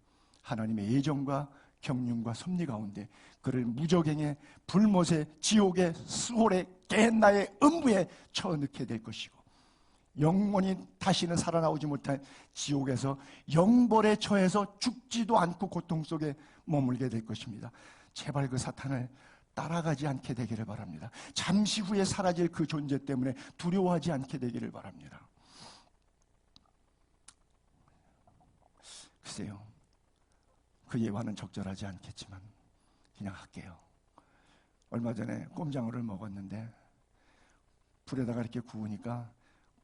하나님의 예정과 경륜과 섭리 가운데 그를 무적행의 불못의 지옥의 수월의 게헨나의 음부에 쳐넣게 될 것이고, 영원히 다시는 살아나오지 못할 지옥에서 영벌에 처해서 죽지도 않고 고통 속에 머물게 될 것입니다. 제발 그 사탄을 따라가지 않게 되기를 바랍니다. 잠시 후에 사라질 그 존재 때문에 두려워하지 않게 되기를 바랍니다. 글쎄요, 그 예화는 적절하지 않겠지만 그냥 할게요. 얼마 전에 꼼장어를 먹었는데 불에다가 이렇게 구우니까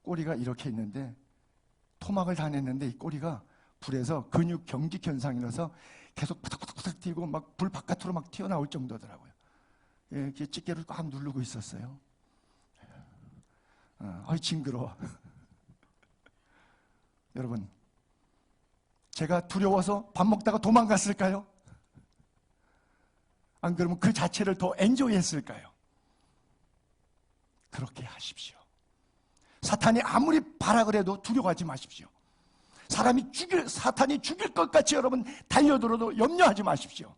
꼬리가 이렇게 있는데 토막을 다 냈는데 이 꼬리가 불에서 근육 경직 현상이 나서 계속 푸닥푸닥 튀고 막 불 바깥으로 막 튀어나올 정도더라고요. 이렇게 집게를 꽉 누르고 있었어요. 아이 징그러워. 여러분, 제가 두려워서 밥 먹다가 도망갔을까요? 안 그러면 그 자체를 더 엔조이했을까요? 그렇게 하십시오. 사탄이 아무리 바락을 해도 두려워하지 마십시오. 사탄이 죽일 것 같이 여러분 달려들어도 염려하지 마십시오.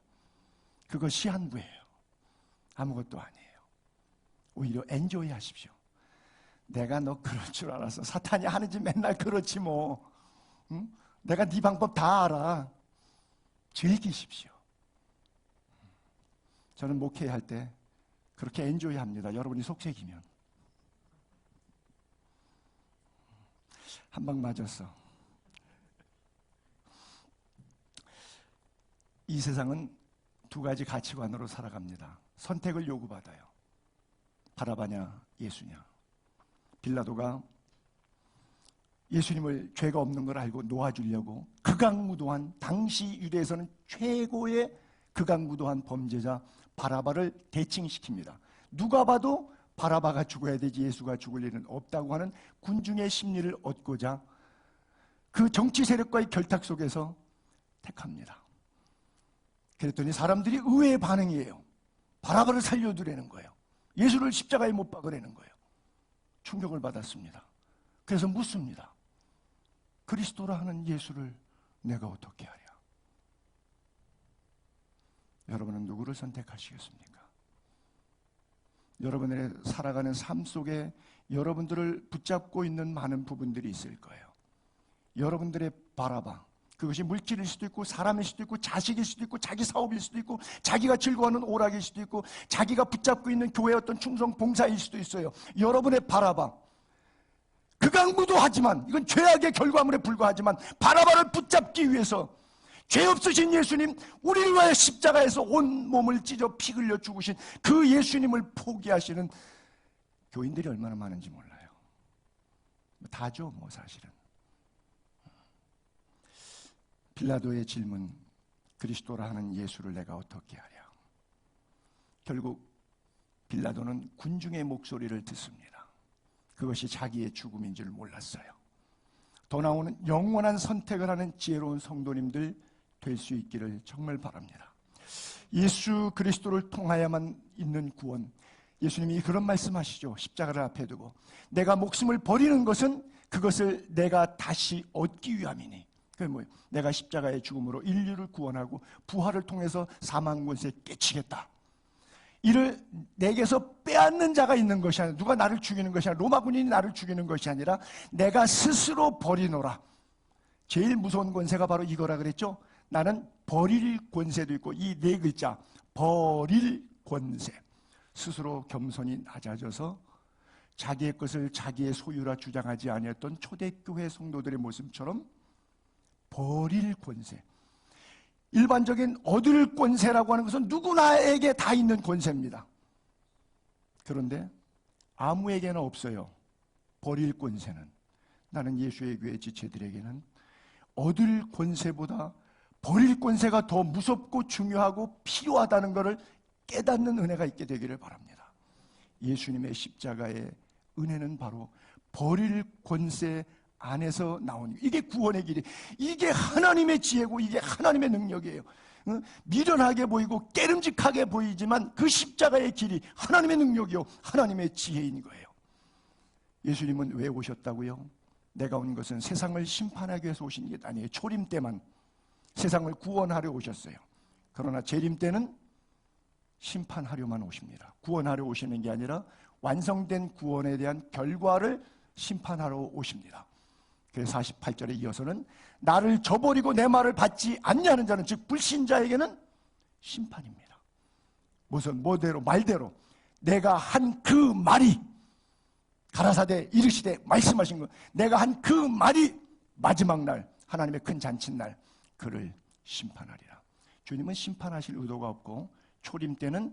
그거 시한부예요. 아무것도 아니에요. 오히려 엔조이 하십시오. 내가 너 그럴 줄 알았어. 사탄이 하는지 맨날 그렇지 뭐. 응? 내가 네 방법 다 알아. 즐기십시오. 저는 목회할 때 그렇게 엔조이 합니다. 여러분이 속색이면. 한 방 맞았어. 이 세상은 두 가지 가치관으로 살아갑니다. 선택을 요구받아요. 바라바냐 예수냐. 빌라도가 예수님을 죄가 없는 걸 알고 놓아주려고 극악무도한, 당시 유대에서는 최고의 극악무도한 범죄자 바라바를 대칭시킵니다. 누가 봐도 바라바가 죽어야 되지 예수가 죽을 일은 없다고 하는 군중의 심리를 얻고자 그 정치 세력과의 결탁 속에서 택합니다. 그랬더니 사람들이 의외의 반응이에요. 바라바를 살려두라는 거예요. 예수를 십자가에 못 박으라는 거예요. 충격을 받았습니다. 그래서 묻습니다. 그리스도라 하는 예수를 내가 어떻게 하랴? 여러분은 누구를 선택하시겠습니까? 여러분의 살아가는 삶 속에 여러분들을 붙잡고 있는 많은 부분들이 있을 거예요. 여러분들의 바라바, 그것이 물질일 수도 있고 사람일 수도 있고 자식일 수도 있고 자기 사업일 수도 있고 자기가 즐거워하는 오락일 수도 있고 자기가 붙잡고 있는 교회의 어떤 충성 봉사일 수도 있어요. 여러분의 바라바, 극악무도하지만 이건 죄악의 결과물에 불과하지만 바라바를 붙잡기 위해서 죄 없으신 예수님, 우리를 위하여 십자가에서 온 몸을 찢어 피 흘려 죽으신 그 예수님을 포기하시는 교인들이 얼마나 많은지 몰라요. 다죠 뭐 사실은. 빌라도의 질문, 그리스도라 하는 예수를 내가 어떻게 하랴? 결국 빌라도는 군중의 목소리를 듣습니다. 그것이 자기의 죽음인 줄 몰랐어요. 더 나오는 영원한 선택을 하는 지혜로운 성도님들 될 수 있기를 정말 바랍니다. 예수 그리스도를 통하여만 있는 구원, 예수님이 그런 말씀하시죠. 십자가를 앞에 두고 내가 목숨을 버리는 것은 그것을 내가 다시 얻기 위함이니, 그게 뭐예요? 내가 십자가의 죽음으로 인류를 구원하고 부활을 통해서 사망 권세 깨치겠다. 이를 내게서 빼앗는 자가 있는 것이 아니라, 누가 나를 죽이는 것이 아니라, 로마 군인이 나를 죽이는 것이 아니라 내가 스스로 버리노라. 제일 무서운 권세가 바로 이거라 그랬죠. 나는 버릴 권세도 있고, 이 네 글자 버릴 권세. 스스로 겸손히 낮아져서 자기의 것을 자기의 소유라 주장하지 아니했던 초대교회 성도들의 모습처럼 버릴 권세. 일반적인 얻을 권세라고 하는 것은 누구나에게 다 있는 권세입니다. 그런데 아무에게나 없어요. 버릴 권세는. 나는 예수의 교회 지체들에게는 얻을 권세보다 버릴 권세가 더 무섭고 중요하고 필요하다는 것을 깨닫는 은혜가 있게 되기를 바랍니다. 예수님의 십자가의 은혜는 바로 버릴 권세 안에서 나오는, 이게 구원의 길이, 이게 하나님의 지혜고 이게 하나님의 능력이에요. 미련하게 보이고 깨름직하게 보이지만 그 십자가의 길이 하나님의 능력이요 하나님의 지혜인 거예요. 예수님은 왜 오셨다고요? 내가 온 것은 세상을 심판하기 위해서 오신 게 아니에요. 초림 때만 세상을 구원하려 오셨어요. 그러나 재림 때는 심판하려만 오십니다. 구원하려 오시는 게 아니라 완성된 구원에 대한 결과를 심판하러 오십니다. 그래서 48절에 이어서는 나를 저버리고 내 말을 받지 않냐는 자는, 즉 불신자에게는 심판입니다. 무슨 뭐대로 말대로 내가 한 그 말이, 가라사대 이르시되 말씀하신 것, 내가 한 그 말이 마지막 날 하나님의 큰 잔칫날 그를 심판하리라. 주님은 심판하실 의도가 없고 초림 때는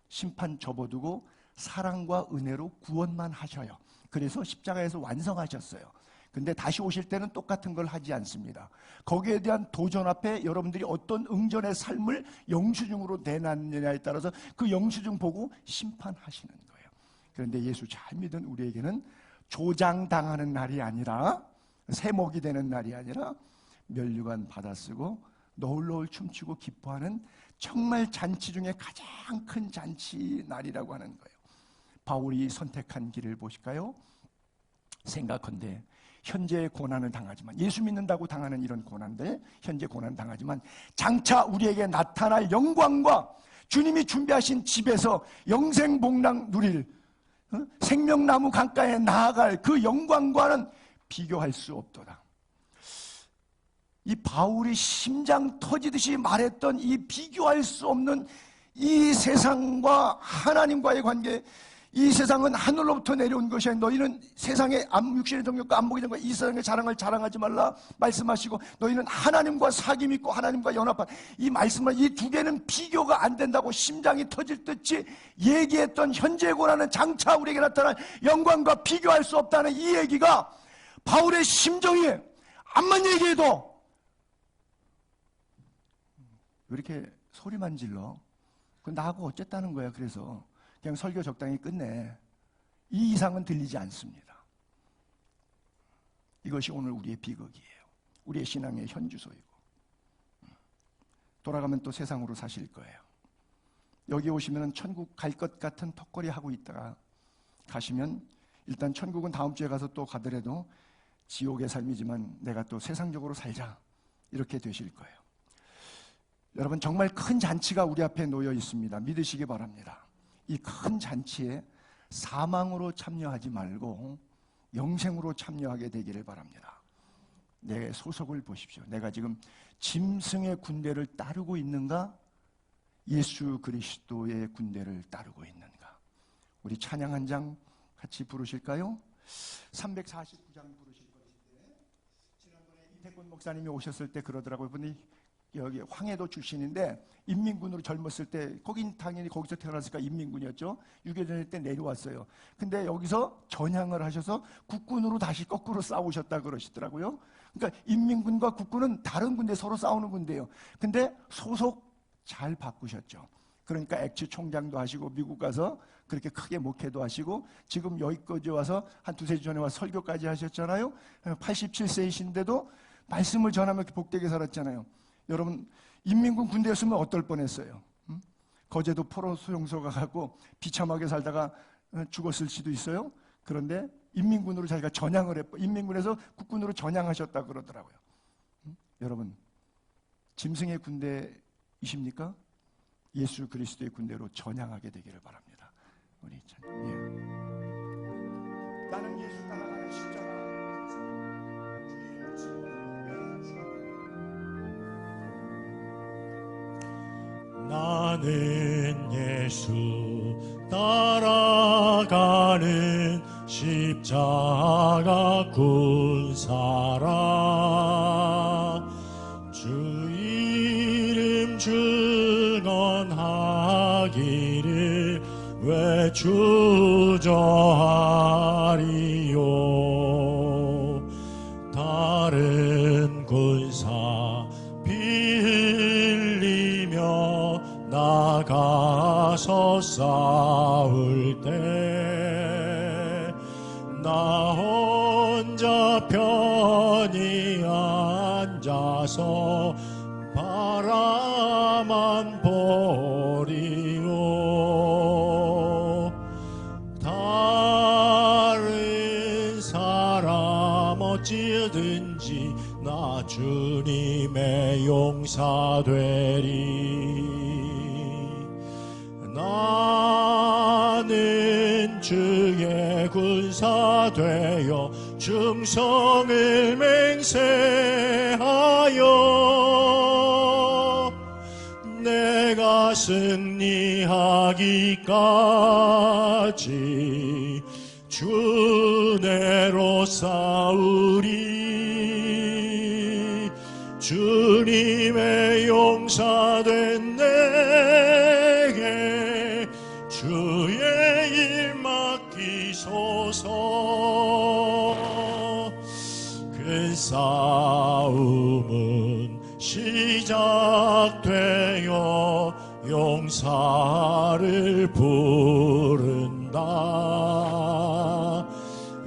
심판 접어두고 사랑과 은혜로 구원만 하셔요. 그래서 십자가에서 완성하셨어요. 근데 다시 오실 때는 똑같은 걸 하지 않습니다. 거기에 대한 도전 앞에 여러분들이 어떤 응전의 삶을 영수증으로 내놨느냐에 따라서 그 영수증 보고 심판하시는 거예요. 그런데 예수 잘 믿은 우리에게는 조장당하는 날이 아니라, 세목이 되는 날이 아니라 면류관 받아쓰고 노울노울 춤추고 기뻐하는 정말 잔치 중에 가장 큰 잔치 날이라고 하는 거예요. 바울이 선택한 길을 보실까요? 생각컨대 현재 고난을 당하지만, 예수 믿는다고 당하는 이런 고난들, 현재 고난 당하지만 장차 우리에게 나타날 영광과 주님이 준비하신 집에서 영생복락 누릴, 생명나무 강가에 나아갈 그 영광과는 비교할 수 없도다. 이 바울이 심장 터지듯이 말했던 이 비교할 수 없는 이 세상과 하나님과의 관계, 이 세상은 하늘로부터 내려온 것이 아니라 너희는 세상의 육신의 정욕과 안목의 정욕과 이 세상의 자랑을 자랑하지 말라 말씀하시고, 너희는 하나님과 사귐이 있고 하나님과 연합한 이 말씀을, 이 두 개는 비교가 안 된다고 심장이 터질 듯이 얘기했던 현재 고난은 장차 우리에게 나타날 영광과 비교할 수 없다는 이 얘기가 바울의 심정이에요. 암만 얘기해도 왜 이렇게 소리만 질러? 그 나하고 어쨌다는 거야. 그래서 그냥 설교 적당히 끝내. 이 이상은 들리지 않습니다. 이것이 오늘 우리의 비극이에요. 우리의 신앙의 현주소이고, 돌아가면 또 세상으로 사실 거예요. 여기 오시면 천국 갈 것 같은 턱걸이 하고 있다가 가시면, 일단 천국은 다음 주에 가서 또 가더라도 지옥의 삶이지만 내가 또 세상적으로 살자, 이렇게 되실 거예요. 여러분, 정말 큰 잔치가 우리 앞에 놓여 있습니다. 믿으시기 바랍니다. 이 큰 잔치에 사망으로 참여하지 말고 영생으로 참여하게 되기를 바랍니다. 내 소속을 보십시오. 내가 지금 짐승의 군대를 따르고 있는가? 예수 그리스도의 군대를 따르고 있는가? 우리 찬양 한 장 같이 부르실까요? 349장 부르실 것인데, 지난번에 이태권 목사님이 오셨을 때 그러더라고요. 분이 여기 황해도 출신인데 인민군으로 젊었을 때, 거긴 당연히 거기서 태어났으니까 인민군이었죠. 6.25 때 내려왔어요. 근데 여기서 전향을 하셔서 국군으로 다시 거꾸로 싸우셨다 그러시더라고요. 그러니까 인민군과 국군은 다른 군대, 서로 싸우는 군대예요. 근데 소속 잘 바꾸셨죠. 그러니까 액츠 총장도 하시고 미국 가서 그렇게 크게 목회도 하시고 지금 여기까지 와서 한 두세 주 전에 와서 설교까지 하셨잖아요. 87세이신데도 말씀을 전하며 복되게 살았잖아요. 여러분, 인민군 군대였으면 어떨 뻔했어요? 거제도 포로 수용소 가고 비참하게 살다가 죽었을 수도 있어요. 그런데 인민군으로 자기가 전향을 했고, 인민군에서 국군으로 전향하셨다 그러더라고요. 여러분, 짐승의 군대이십니까? 예수 그리스도의 군대로 전향하게 되기를 바랍니다. 우리 나는 예수 따라가는 십자가. 나는 예수 따라가는 십자가 군사라. 주 이름 증언하기를 왜 주저하리요. 다른 군사 피 흘리며 나가서 싸울 때 나 혼자 편히 앉아서 바라만 보리요. 다른 사람 어찌든지 나 주님의 용사 되리. 나는 주의 군사 되어 충성을 맹세하여 내가 승리하기까지 주내로 싸우리. 주님의 용사된 내게 주의 일 맡기소서. 그 싸움은 시작되어 용사를 부른다.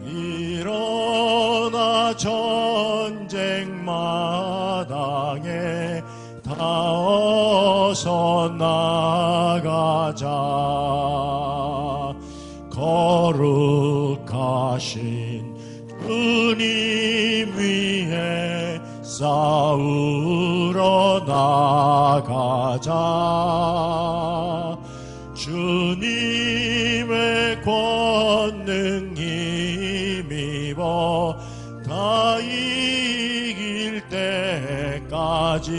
일어나 전쟁 마당에 다 어서 나가자. 거룩하신 주님 위해 싸우러 나가자. 주님의 권능 힘입어 다 이길 때까지.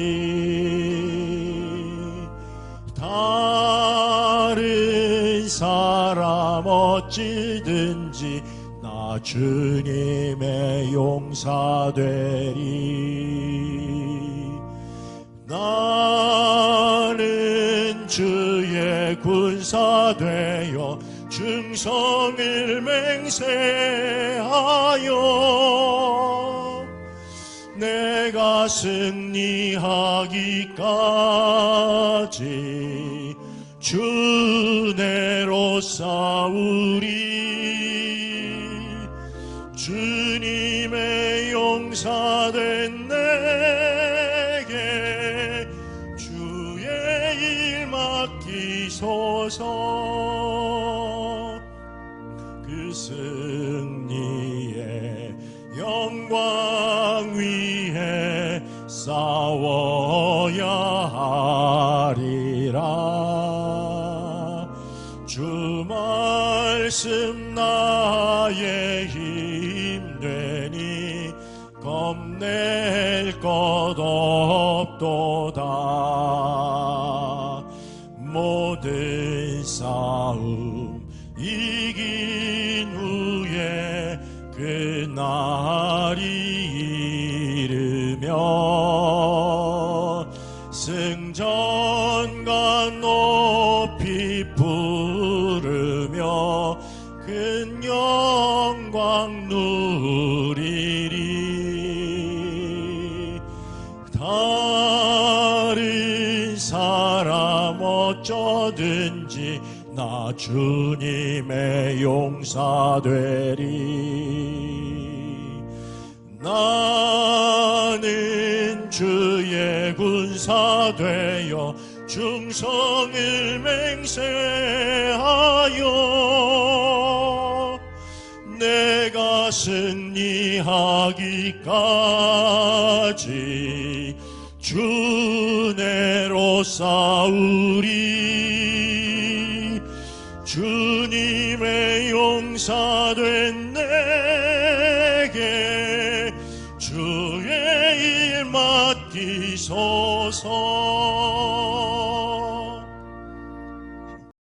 다른 사람 어찌든지 나 주님의 용사 되리. 나는 주의 군사 되어 충성을 맹세하여 내가 승리하기까지 주내로 싸우리. 주님의 용사된 내게 주의 일 맡기소서. 그 승리의 영광 위에 싸워야 하리라. 주 말씀 나의 힘 되니 겁낼 것 없도다. 모든 싸움 이긴 후에 그날이 이르며 승전가 높이 부르며 큰 영광 누리리. 다른 사람 어쩌든지 나 주님의 용사 되리. 나는 주의 군사 되어 충성을 맹세하여 내가 승리하기까지 주내로 싸우리. 주님의 용사된 내게 주의 일 맡기소.